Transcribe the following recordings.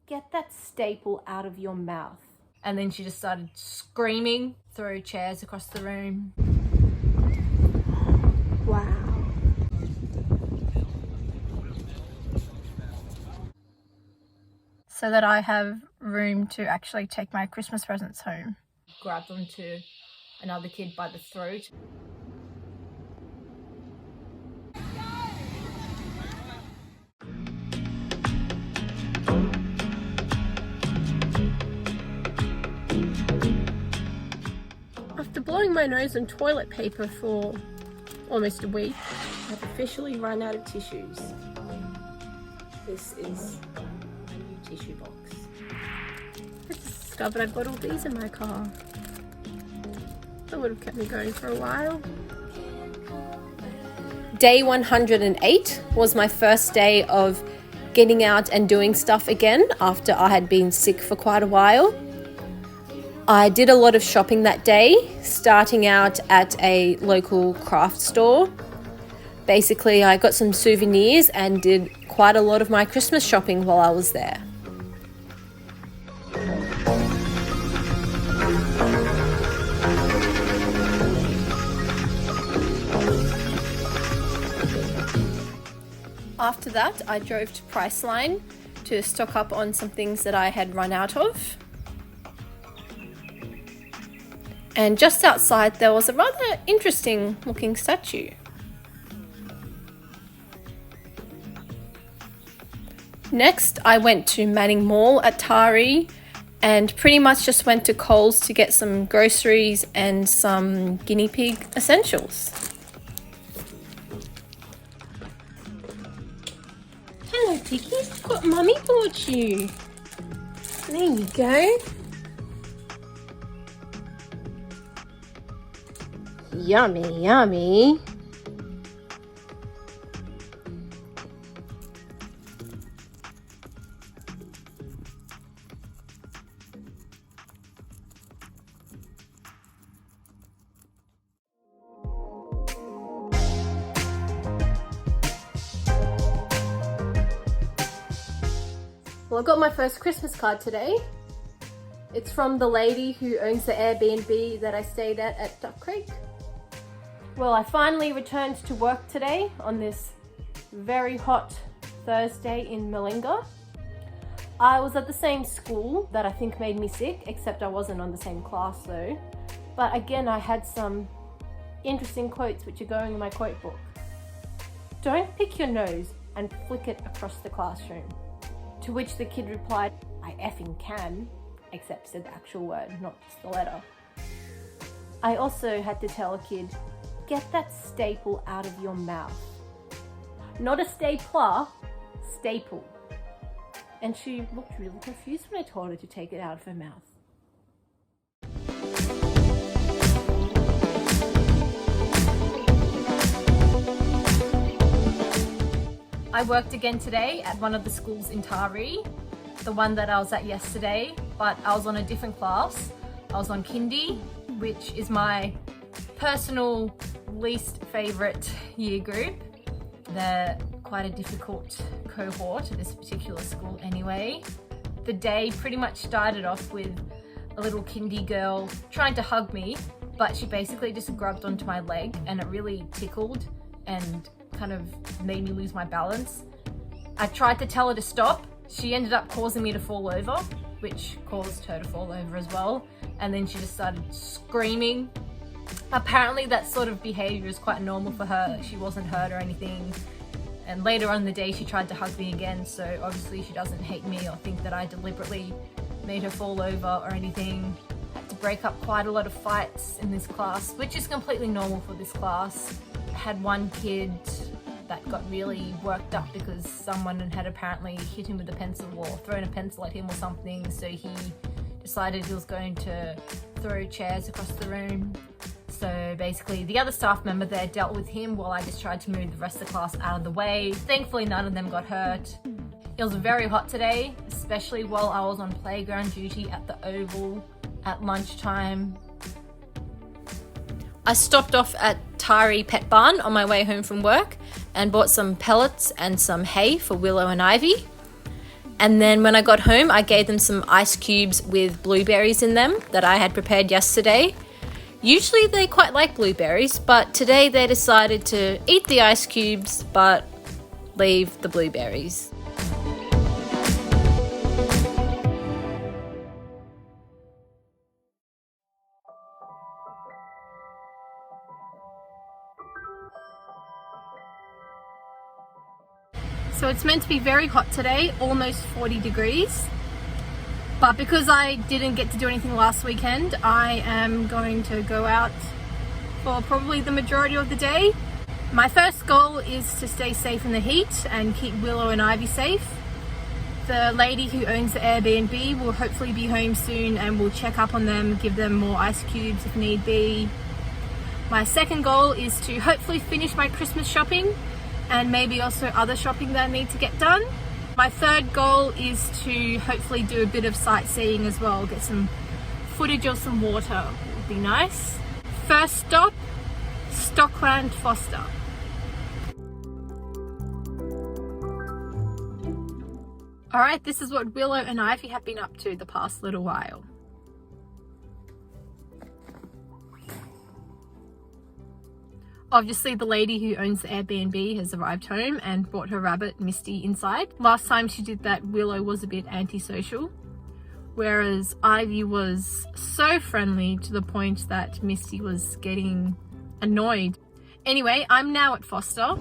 get that staple out of your mouth. And then she just started screaming, throw chairs across the room. Wow. So that I have room to actually take my Christmas presents home. Grabbed onto another kid by the throat. After blowing my nose on toilet paper for almost a week, I've officially run out of tissues. This is my new tissue box. I just discovered I've got all these in my car. That would have kept me going for a while. Day 108 was my first day of getting out and doing stuff again after I had been sick for quite a while. I did a lot of shopping that day, starting out at a local craft store. Basically, I got some souvenirs and did quite a lot of my Christmas shopping while I was there. After that, I drove to Priceline to stock up on some things that I had run out of. And just outside there was a rather interesting looking statue. Next, I went to Manning Mall at Tari and pretty much just went to Coles to get some groceries and some guinea pig essentials. Hello, Piggy. Look what Mummy bought you. There you go. Yummy, yummy. Well, I got my first Christmas card today. It's from the lady who owns the Airbnb that I stayed at Duck Creek. Well, I finally returned to work today on this very hot Thursday in Melinga. I was at the same school that I think made me sick, except I wasn't on the same class though. But again, I had some interesting quotes which are going in my quote book. Don't pick your nose and flick it across the classroom. To which the kid replied, I effing can, except said the actual word, not just the letter. I also had to tell a kid, get that staple out of your mouth. Not a stapler, staple. And she looked really confused when I told her to take it out of her mouth. I worked again today at one of the schools in Tari, the one that I was at yesterday, but I was on a different class. I was on Kindy, which is my personal least favourite year group. They're quite a difficult cohort at this particular school anyway. The day pretty much started off with a little Kindy girl trying to hug me, but she basically just grabbed onto my leg and it really tickled and kind of made me lose my balance. I tried to tell her to stop. She ended up causing me to fall over, which caused her to fall over as well. And then she just started screaming. Apparently that sort of behavior is quite normal for her. She wasn't hurt or anything. And later on in the day, she tried to hug me again. So obviously she doesn't hate me or think that I deliberately made her fall over or anything. Had to break up quite a lot of fights in this class, which is completely normal for this class. I had one kid that got really worked up because someone had apparently hit him with a pencil or thrown a pencil at him or something. So he decided he was going to throw chairs across the room. So basically the other staff member there dealt with him while I just tried to move the rest of the class out of the way. Thankfully none of them got hurt. It was very hot today, especially while I was on playground duty at the Oval at lunchtime. I stopped off at Tari Pet Barn on my way home from work and bought some pellets and some hay for Willow and Ivy. And then when I got home, I gave them some ice cubes with blueberries in them that I had prepared yesterday. Usually they quite like blueberries, but today they decided to eat the ice cubes but leave the blueberries. So it's meant to be very hot today, almost 40 degrees. But because I didn't get to do anything last weekend, I am going to go out for probably the majority of the day. My first goal is to stay safe in the heat and keep Willow and Ivy safe. The lady who owns the Airbnb will hopefully be home soon and we'll check up on them, give them more ice cubes if need be. My second goal is to hopefully finish my Christmas shopping and maybe also other shopping that I need to get done. My third goal is to hopefully do a bit of sightseeing as well, get some footage of some water, would be nice. First stop, Stockland Foster. Alright, this is what Willow and Ivy have been up to the past little while. Obviously, the lady who owns the Airbnb has arrived home and brought her rabbit, Misty, inside. Last time she did that, Willow was a bit antisocial, whereas Ivy was so friendly to the point that Misty was getting annoyed. Anyway, I'm now at Foster.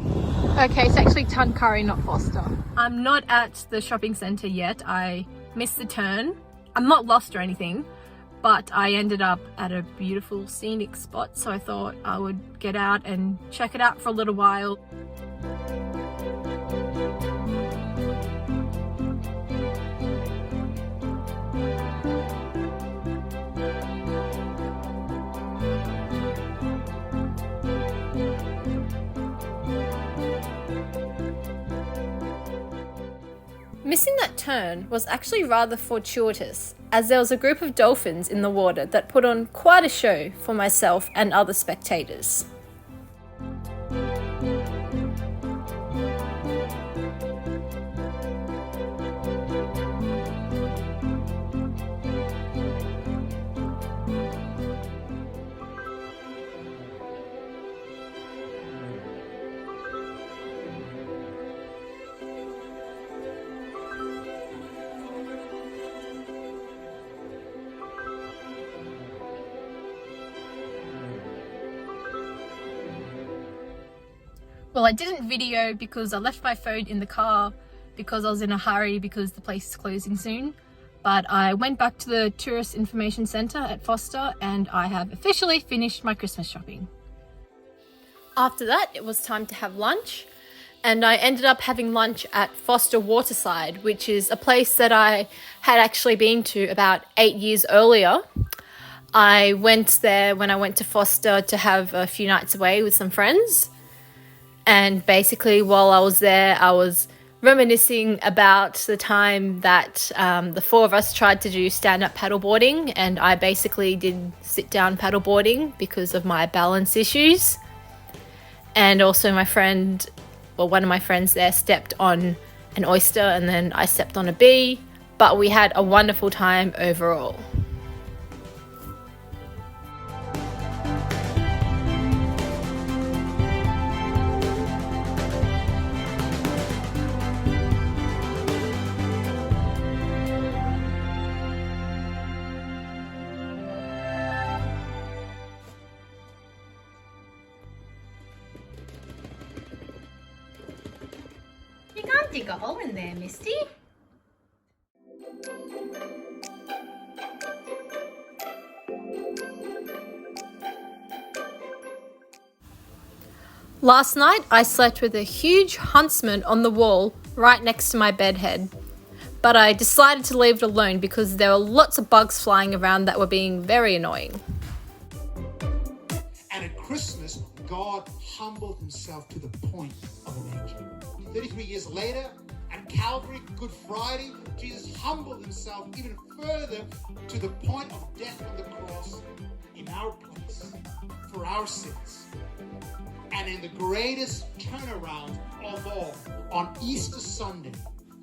Okay, it's actually Tuncurry, not Foster. I'm not at the shopping centre yet. I missed the turn. I'm not lost or anything, but I ended up at a beautiful scenic spot, so I thought I would get out and check it out for a little while. Missing that turn was actually rather fortuitous, as there was a group of dolphins in the water that put on quite a show for myself and other spectators. Well, I didn't video because I left my phone in the car because I was in a hurry because the place is closing soon. But I went back to the Tourist Information Centre at Foster and I have officially finished my Christmas shopping. After that, it was time to have lunch. And I ended up having lunch at Foster Waterside, which is a place that I had actually been to about 8 years earlier. I went there when I went to Foster to have a few nights away with some friends. And basically while I was there, I was reminiscing about the time that the four of us tried to do stand-up paddleboarding, and I basically did sit-down paddleboarding because of my balance issues. And also one of my friends there stepped on an oyster and then I stepped on a bee, but we had a wonderful time overall. You can't dig a hole in there, Misty. Last night, I slept with a huge huntsman on the wall right next to my bedhead. But I decided to leave it alone because there were lots of bugs flying around that were being very annoying. And at Christmas, God humbled himself to the point of an angel. 33 years later, at Calvary, Good Friday, Jesus humbled himself even further to the point of death on the cross in our place, for our sins. And in the greatest turnaround of all, on Easter Sunday,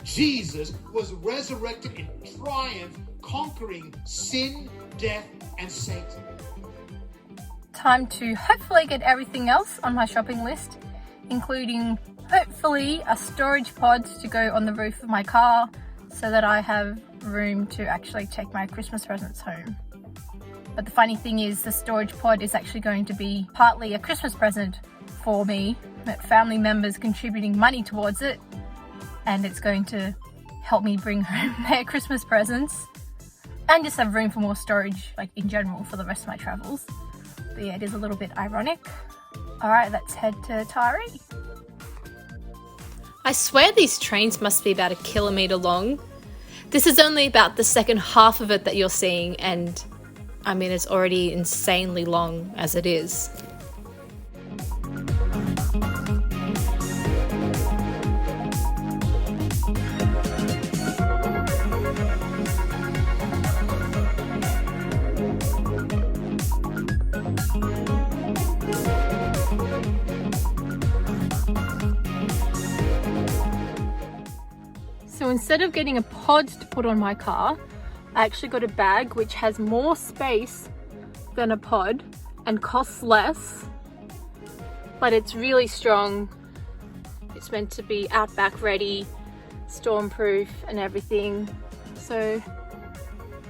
Jesus was resurrected in triumph, conquering sin, death, and Satan. Time to hopefully get everything else on my shopping list, including hopefully a storage pod to go on the roof of my car so that I have room to actually take my Christmas presents home. But the funny thing is the storage pod is actually going to be partly a Christmas present for me, that family members contributing money towards it, and it's going to help me bring home their Christmas presents and just have room for more storage, like in general, for the rest of my travels. But yeah, it is a little bit ironic. All right, let's head to Taree. I swear these trains must be about 1 kilometre long. This is only about the second half of it that you're seeing, and I mean, it's already insanely long as it is. So instead of getting a pod to put on my car, I actually got a bag which has more space than a pod and costs less, but it's really strong. It's meant to be outback ready, stormproof and everything. So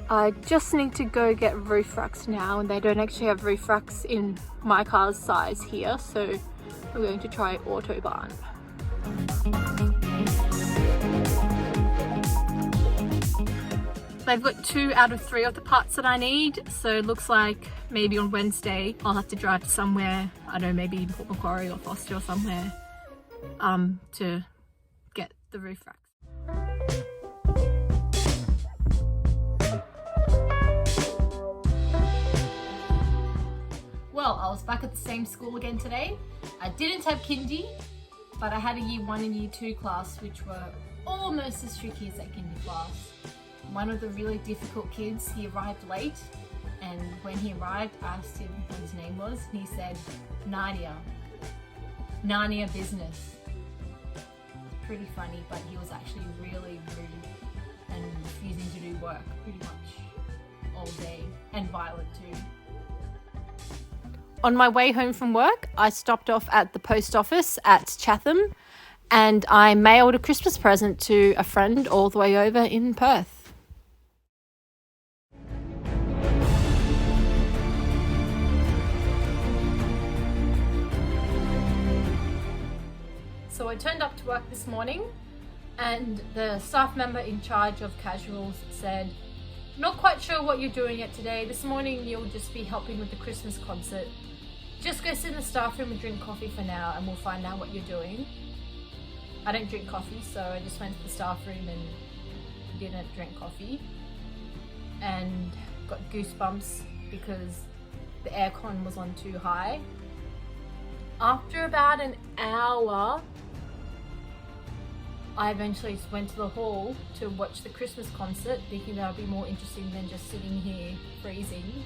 I just need to go get roof racks now, and they don't actually have roof racks in my car's size here, so we're going to try Autobahn. They've got 2 out of 3 of the parts that I need, so it looks like maybe on Wednesday I'll have to drive to somewhere, I don't know, maybe Port Macquarie or Foster or somewhere, to get the roof racks. Well, I was back at the same school again today. I didn't have kindy, but I had a year 1 and year 2 class, which were almost as tricky as that kindy class. One of the really difficult kids, he arrived late, and when he arrived, I asked him what his name was, and he said, Narnia business. Pretty funny, but he was actually really rude and refusing to do work pretty much all day, and violent too. On my way home from work, I stopped off at the post office at Ch10 and I mailed a Christmas present to a friend all the way over in Perth. So I turned up to work this morning, and the staff member in charge of casuals said, "Not quite sure what you're doing yet today. This morning you'll just be helping with the Christmas concert. Just go sit in the staff room and drink coffee for now, and we'll find out what you're doing." I don't drink coffee, so I just went to the staff room and didn't drink coffee, and got goosebumps because the aircon was on too high. After about an hour, I eventually went to the hall to watch the Christmas concert, thinking that would be more interesting than just sitting here freezing,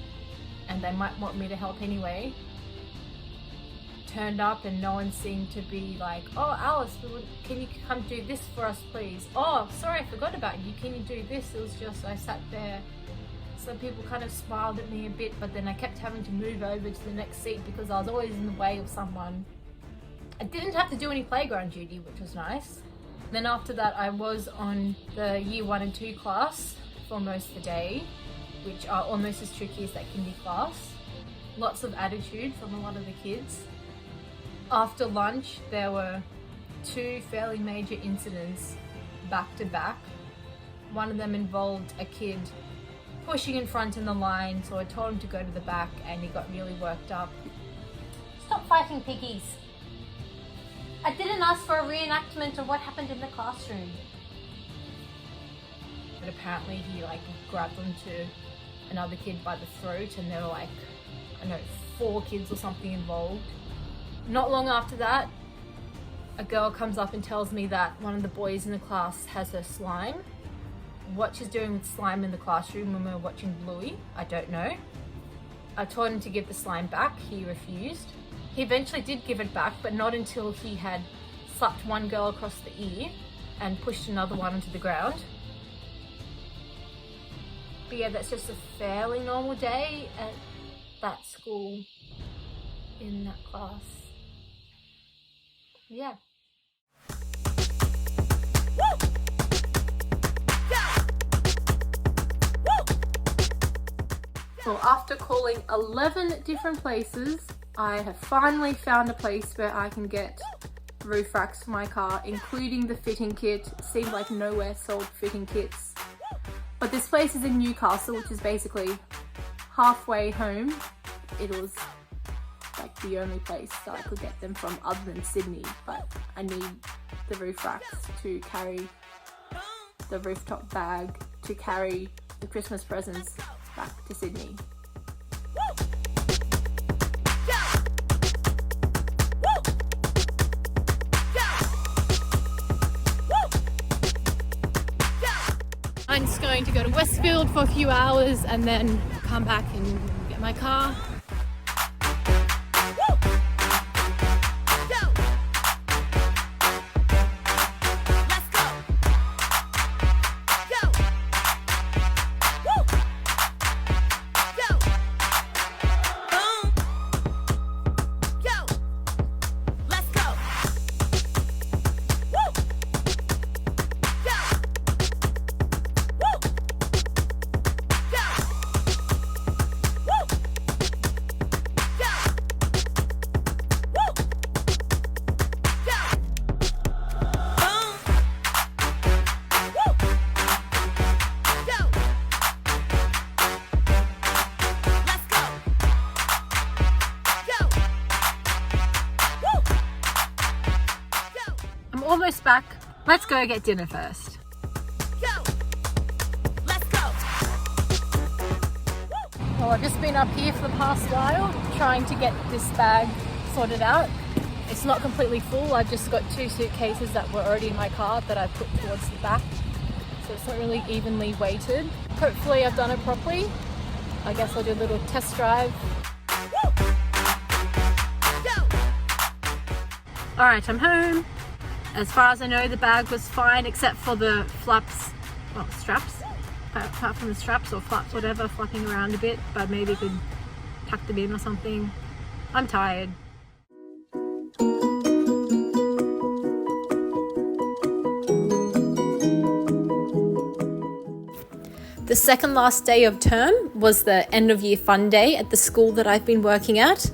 and they might want me to help anyway. Turned up and no one seemed to be like, "Oh, Alice, can you come do this for us, please? Oh, sorry, I forgot about you. Can you do this?" It was just, I sat there. Some people kind of smiled at me a bit, but then I kept having to move over to the next seat because I was always in the way of someone. I didn't have to do any playground duty, which was nice. Then after that, I was on the year 1 and 2 class for most of the day, which are almost as tricky as that kindy class. Lots of attitude from a lot of the kids. After lunch, there were 2 fairly major incidents back to back. One of them involved a kid pushing in front in the line, so I told him to go to the back and he got really worked up. "Stop fighting, piggies. I didn't ask for a reenactment of what happened in the classroom." But apparently he grabbed onto another kid by the throat, and there were I don't know, 4 kids or something involved. Not long after that, a girl comes up and tells me that one of the boys in the class has her slime. What she's doing with slime in the classroom when we were watching Bluey, I don't know. I told him to give the slime back, he refused. He eventually did give it back, but not until he had slapped one girl across the ear. and pushed another one into the ground. But yeah, that's just a fairly normal day at that school in that class. Yeah. Well, after calling 11 different places, I have finally found a place where I can get roof racks for my car, including the fitting kit. It seemed like nowhere sold fitting kits. But this place is in Newcastle, which is basically halfway home. It was like the only place that I could get them from other than Sydney, but I need the roof racks to carry the rooftop bag to carry the Christmas presents back to Sydney. I'm just going to go to Westfield for a few hours and then come back and get my car. Almost back. Let's go get dinner first. Let's go. Well, I've just been up here for the past while trying to get this bag sorted out. It's not completely full. I've just got 2 suitcases that were already in my car that I put towards the back. So it's not really evenly weighted. Hopefully I've done it properly. I guess I'll do a little test drive. Alright, I'm home. As far as I know, the bag was fine except for the flaps, well, straps. Apart from the straps or flaps, whatever, flapping around a bit, but maybe could tuck them in or something. I'm tired. The second last day of term was the end of year fun day at the school that I've been working at.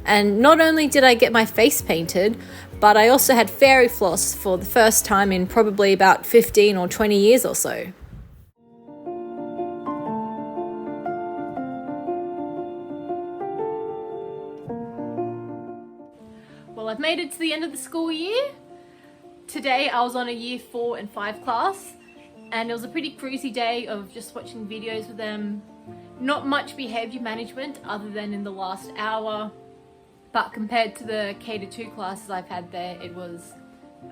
And not only did I get my face painted, but I also had fairy floss for the first time in probably about 15 or 20 years or so. Well, I've made it to the end of the school year. Today I was on a year 4 and 5 class, and it was a pretty cruisy day of just watching videos with them. Not much behaviour management other than in the last hour. But compared to the K-2 classes I've had there, it was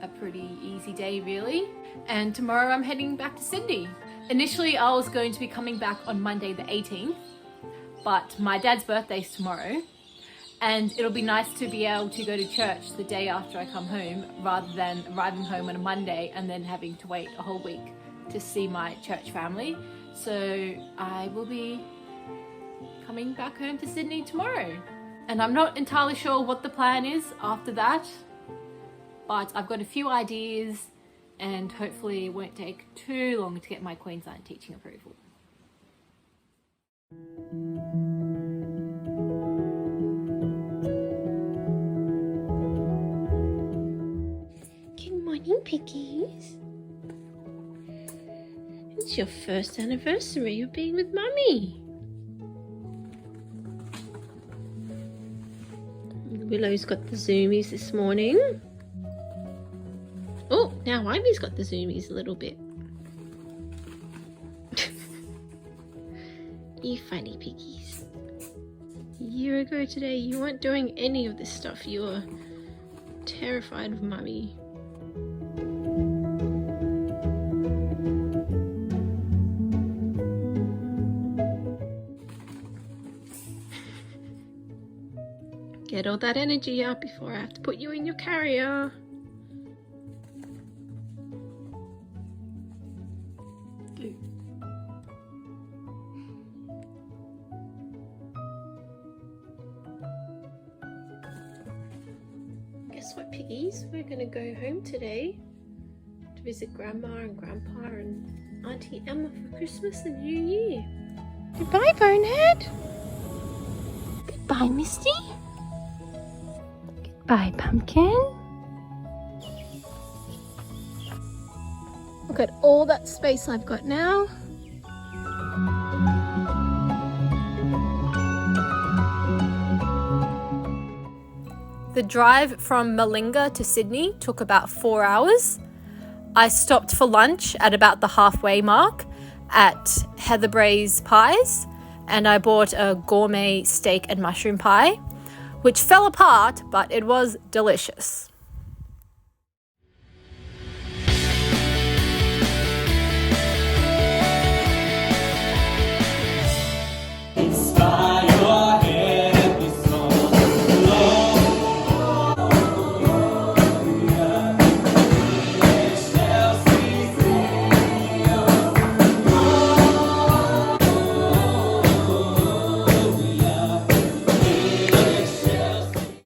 a pretty easy day really. And tomorrow I'm heading back to Sydney. Initially I was going to be coming back on Monday the 18th, but my dad's birthday's tomorrow. And it'll be nice to be able to go to church the day after I come home, rather than arriving home on a Monday and then having to wait a whole week to see my church family. So I will be coming back home to Sydney tomorrow. And I'm not entirely sure what the plan is after that, but I've got a few ideas and hopefully it won't take too long to get my Queensland teaching approval. Good morning, piggies. It's your first anniversary of being with Mummy. Willow's got the zoomies this morning. Oh, now Ivy's got the zoomies a little bit. You funny piggies. A year ago today, you weren't doing any of this stuff. You were terrified of Mummy. Get all that energy out before I have to put you in your carrier. guess what, piggies? We're gonna go home today to visit Grandma and Grandpa and Auntie Emma for Christmas and New Year. Goodbye, Bonehead. Goodbye, Misty. Goodbye, Pumpkin. Look at all that space I've got now. The drive from Melinga to Sydney took about 4 hours. I stopped for lunch at about the halfway mark at Heatherbray's Pies, and I bought a gourmet steak and mushroom pie, which fell apart, but it was delicious.